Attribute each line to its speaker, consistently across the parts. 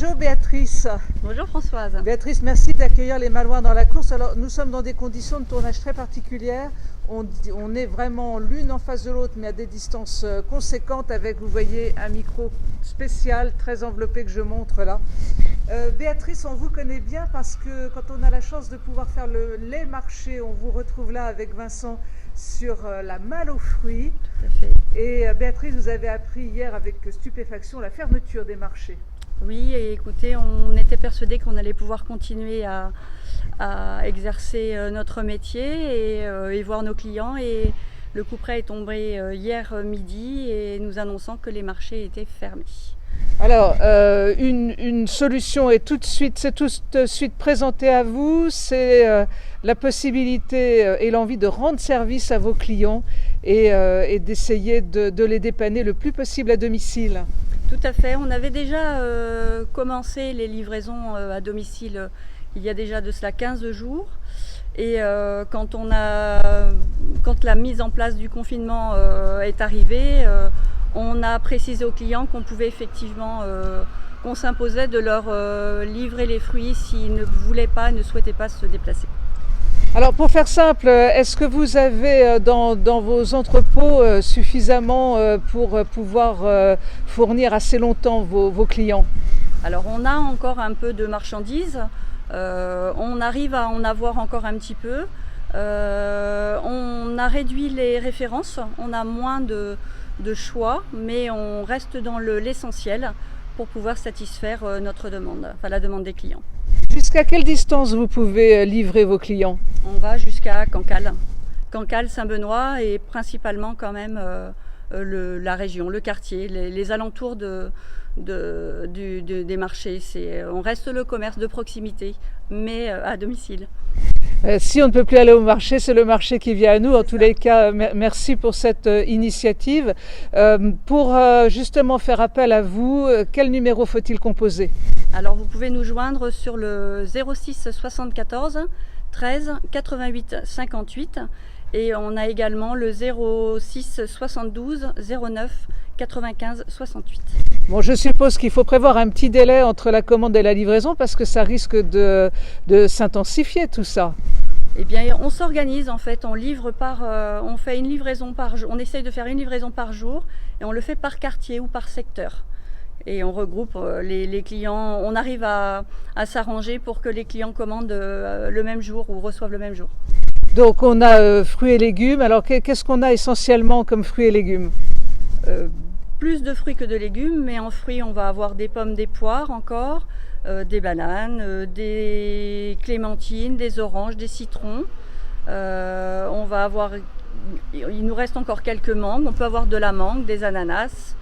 Speaker 1: Bonjour Béatrice.
Speaker 2: Bonjour Françoise.
Speaker 1: Béatrice, merci d'accueillir les Malouins dans la course. Alors nous sommes dans des conditions de tournage très particulières. On est vraiment l'une en face de l'autre, mais à des distances conséquentes avec, vous voyez, un micro spécial, très enveloppé que je montre là. Béatrice, on vous connaît bien parce que quand on a la chance de pouvoir faire les marchés, on vous retrouve là avec Vincent sur la malle aux fruits.
Speaker 2: Tout à fait.
Speaker 1: Et Béatrice, vous avez appris hier avec stupéfaction la fermeture des marchés.
Speaker 2: Oui, et écoutez, on était persuadés qu'on allait pouvoir continuer à exercer notre métier et voir nos clients. Et le coup près est tombé hier midi et nous annonçant que les marchés étaient fermés.
Speaker 1: Alors, une solution est tout de suite présentée à vous, c'est la possibilité et l'envie de rendre service à vos clients et d'essayer de les dépanner le plus possible à domicile.
Speaker 2: Tout à fait, on avait déjà commencé les livraisons à domicile il y a déjà de cela 15 jours. Et quand la mise en place du confinement est arrivée, on a précisé aux clients qu'on pouvait effectivement, qu'on s'imposait de leur livrer les fruits s'ils ne voulaient pas, ne souhaitaient pas se déplacer.
Speaker 1: Alors pour faire simple, est-ce que vous avez dans vos entrepôts suffisamment pour pouvoir fournir assez longtemps vos clients?
Speaker 2: Alors on a encore un peu de marchandises, on arrive à en avoir encore un petit peu. On a réduit les références, on a moins de choix, mais on reste dans l'essentiel pour pouvoir satisfaire notre demande, enfin la demande des clients.
Speaker 1: Jusqu'à quelle distance vous pouvez livrer vos clients?
Speaker 2: On va jusqu'à Cancale, Saint-Benoît et principalement quand même la région, le quartier, les alentours des marchés. On reste le commerce de proximité, mais à domicile.
Speaker 1: Si on ne peut plus aller au marché, c'est le marché qui vient à nous. En tous les cas, merci pour cette initiative. Pour justement faire appel à vous, quel numéro faut-il composer?
Speaker 2: Alors vous pouvez nous joindre sur le 06 74 13 88 58 et on a également le 06 72 09 95 68.
Speaker 1: Bon, je suppose qu'il faut prévoir un petit délai entre la commande et la livraison parce que ça risque de s'intensifier tout ça.
Speaker 2: Eh bien, on s'organise en fait, on fait une livraison par jour, on essaye de faire une livraison par jour et on le fait par quartier ou par secteur. Et on regroupe les clients, on arrive à s'arranger pour que les clients commandent le même jour ou reçoivent le même jour.
Speaker 1: Donc on a fruits et légumes, alors qu'est-ce qu'on a essentiellement comme fruits et légumes?
Speaker 2: Plus de fruits que de légumes, mais en fruits on va avoir des pommes, des poires encore, des bananes, des clémentines, des oranges, des citrons. On va avoir, il nous reste encore quelques mangues, on peut avoir de la mangue, des ananas.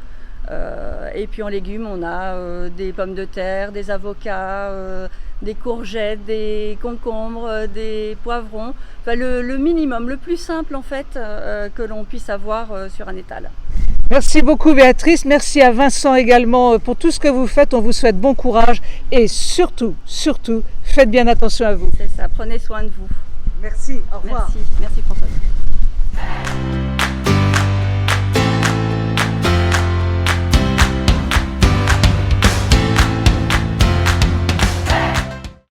Speaker 2: Et puis en légumes, on a des pommes de terre, des avocats, des courgettes, des concombres, des poivrons. Enfin, le minimum, le plus simple en fait que l'on puisse avoir sur un étal.
Speaker 1: Merci beaucoup Béatrice, merci à Vincent également pour tout ce que vous faites. On vous souhaite bon courage et surtout, faites bien attention à vous.
Speaker 2: C'est ça, prenez soin de vous.
Speaker 1: Merci, au revoir.
Speaker 2: Merci Françoise.